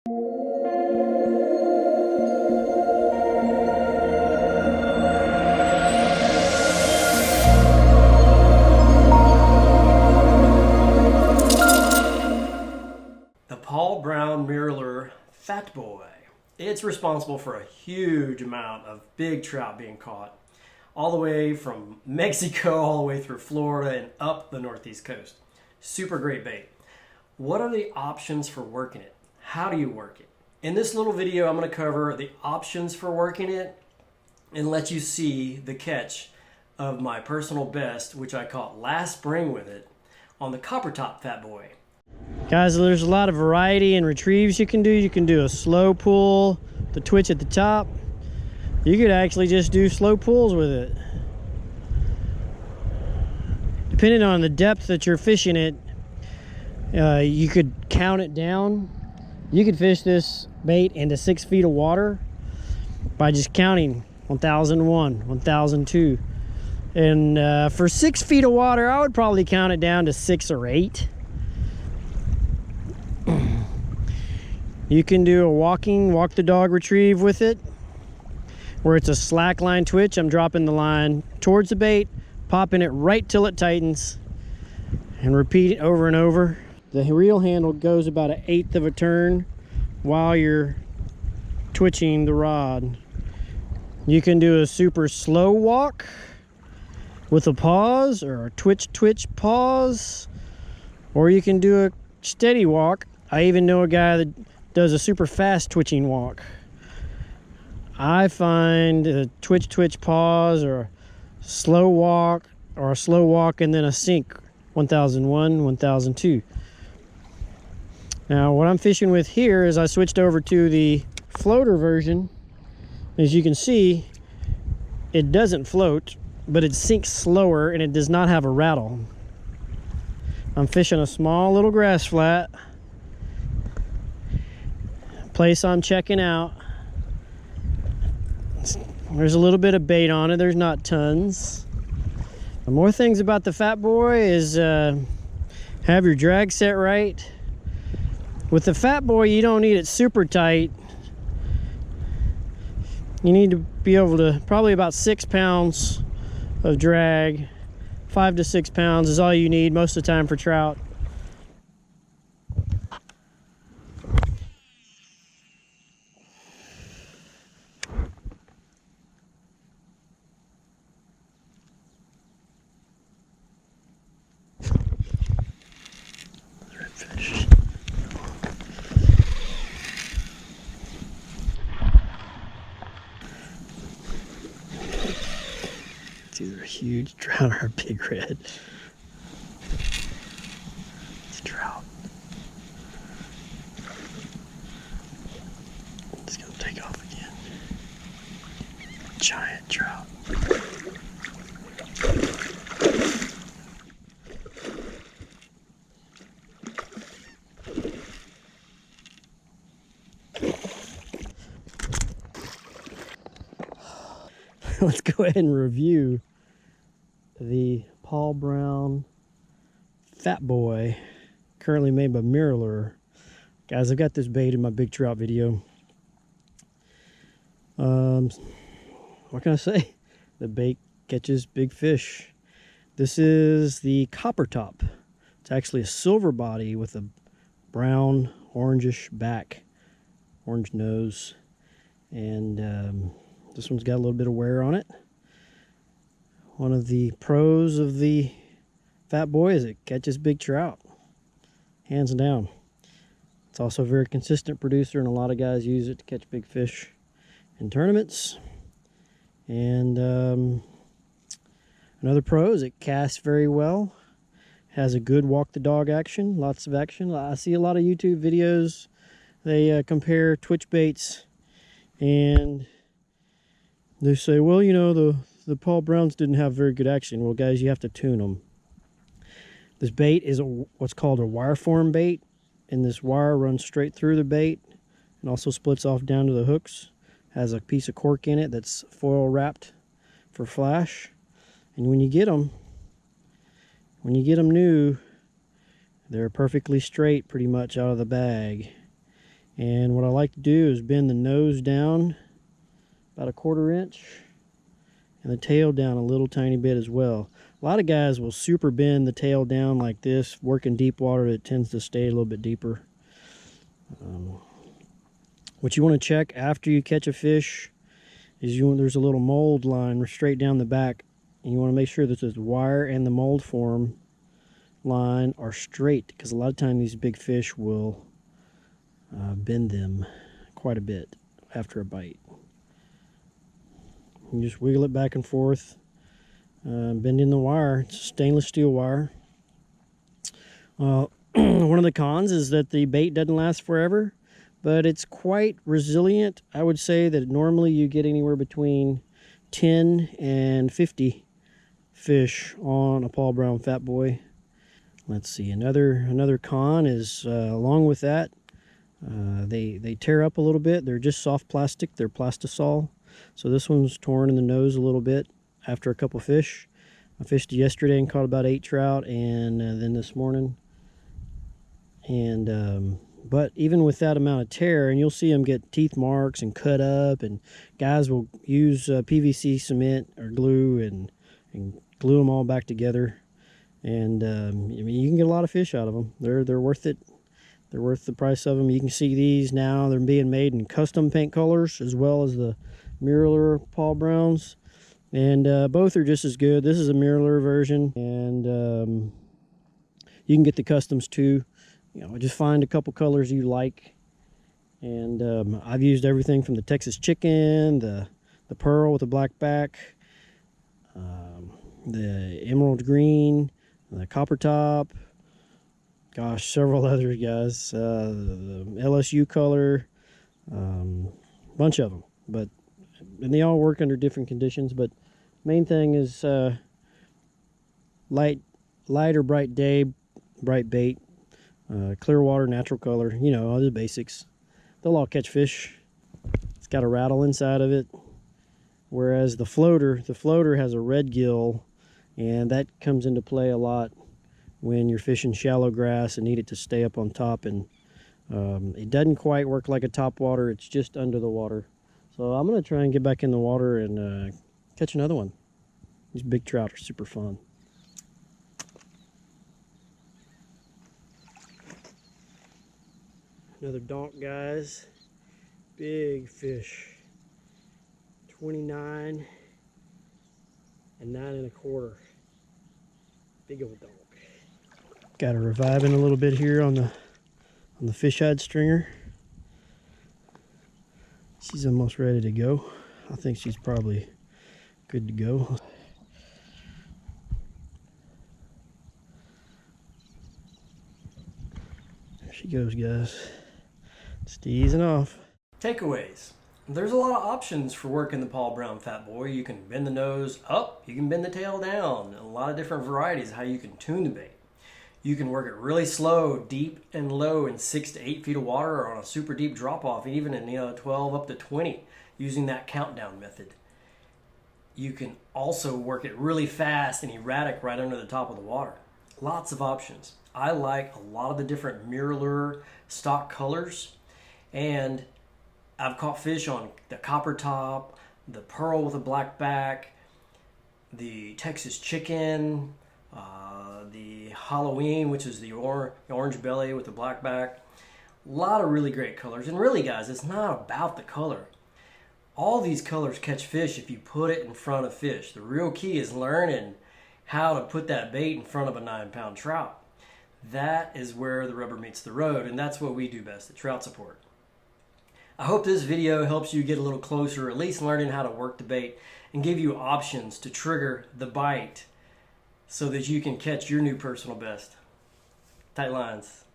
Brown Mirrolure Fatboy. It's responsible for a huge amount of big trout being caught all the way from Mexico all the way through Florida and up the northeast coast. Super great bait. What are the options for working it? How do you work it? In this little video, I'm going to cover the options for working it and let you see the catch of my personal best, which I caught last spring with it on the copper top Fatboy. Guys, there's a lot of variety in retrieves you can do. You can do a slow pull, the twitch at the top. You could actually just do slow pulls with it. Depending on the depth that you're fishing it, you could count it down. You could fish this bait into 6 feet of water by just counting 1001, 1002. And for 6 feet of water, I would probably count it down to 6 or 8. You can do a walk the dog retrieve with it, where it's a slack line twitch. I'm dropping the line towards the bait, popping it right till it tightens, and repeat it over and over. The reel handle goes about 1/8 of a turn while you're twitching the rod. You can do a super slow walk with a pause, or a twitch pause, or you can do a steady walk. I even know a guy that does a super fast twitching walk. I find a twitch pause, or a slow walk, and then a sink, 1001, 1002. Now what I'm fishing with here is I switched over to the floater version. As you can see, it doesn't float, but it sinks slower and it does not have a rattle. I'm fishing a small little grass flat. Place I'm checking out. There's a little bit of bait on it. There's not tons. The more things about the Fatboy is have your drag set right. With the Fatboy, you don't need it super tight. You need to be able to, probably about 6 pounds of drag. 5 to 6 pounds is all you need most of the time for trout. Redfish. It's either a huge trout or a big red. It's a trout. It's gonna take off again. Giant trout. Let's go ahead and review the Paul Brown Fatboy, currently made by Mirrolure. Guys, I've got this bait in my big trout video. What can I say? The bait catches big fish. This is the copper top. It's actually a silver body with a brown orangish back, orange nose, and this one's got a little bit of wear on it. One of the pros of the Fatboy is it catches big trout, hands down. It's also a very consistent producer, and a lot of guys use it to catch big fish in tournaments. And another pro is it casts very well, has a good walk the dog action, lots of action. I see a lot of YouTube videos, they compare twitch baits, and they say, well, you know, the Paul Browns didn't have very good action. Well, guys, you have to tune them. This bait is what's called a wire form bait, and this wire runs straight through the bait and also splits off down to the hooks. Has a piece of cork in it that's foil wrapped for flash. And when you get them new, they're perfectly straight pretty much out of the bag. And what I like to do is bend the nose down about a 1/4 inch and the tail down a little tiny bit as well. A lot of guys will super bend the tail down like this. Working deep water, it tends to stay a little bit deeper. What you want to check after you catch a fish is there's a little mold line straight down the back, and you want to make sure that the wire and the mold form line are straight, because a lot of times these big fish will bend them quite a bit after a bite. You just wiggle it back and forth, bending the wire. It's stainless steel wire. One of the cons is that the bait doesn't last forever, but it's quite resilient. I would say that normally you get anywhere between 10 and 50 fish on a Paul Brown Fat Boy. Let's see, another con is along with that, they tear up a little bit. They're just soft plastic. They're plastisol. So this one's torn in the nose a little bit after a couple fish. I fished yesterday and caught about 8 trout, and then this morning. And but even with that amount of tear, and you'll see them get teeth marks and cut up, and guys will use PVC cement or glue and glue them all back together. And I mean, you can get a lot of fish out of them. They're worth it. They're worth the price of them. You can see these now. They're being made in custom paint colors as well as the Mirrolure Paul Browns. And both are just as good. This is a Mirrolure version. And you can get the customs too. You know, just find a couple colors you like. And I've used everything from the Texas chicken, the pearl with the black back, the emerald green, the copper top, gosh, several others, guys. The LSU color, bunch of them. And they all work under different conditions. But main thing is light or bright day, bright bait, clear water, natural color. You know, all the basics. They'll all catch fish. It's got a rattle inside of it. Whereas the floater has a red gill, and that comes into play a lot when you're fishing shallow grass and need it to stay up on top. And it doesn't quite work like a top water. It's just under the water. So I'm going to try and get back in the water and catch another one. These big trout are super fun. Another donk, guys. Big fish. 29 and 9 1/4. Big old donk. Got her reviving a little bit here on the fisheye stringer. She's almost ready to go. I think she's probably good to go. There she goes, guys. Just easing off. Takeaways. There's a lot of options for working the Paul Brown Fat Boy. You can bend the nose up, you can bend the tail down. A lot of different varieties how you can tune the bait. You can work it really slow, deep and low in 6 to 8 feet of water, or on a super deep drop off, even in 12 up to 20, using that countdown method. You can also work it really fast and erratic right under the top of the water. Lots of options. I like a lot of the different Mirrolure stock colors, and I've caught fish on the copper top, the pearl with a black back, the Texas chicken, the Halloween, which is the orange belly with the black back. A lot of really great colors. And really, guys, it's not about the color. All these colors catch fish if you put it in front of fish. The real key is learning how to put that bait in front of a 9-pound trout. That is where the rubber meets the road, and that's what we do best at Trout Support. I hope this video helps you get a little closer, at least learning how to work the bait, and give you options to trigger the bite so that you can catch your new personal best. Tight lines.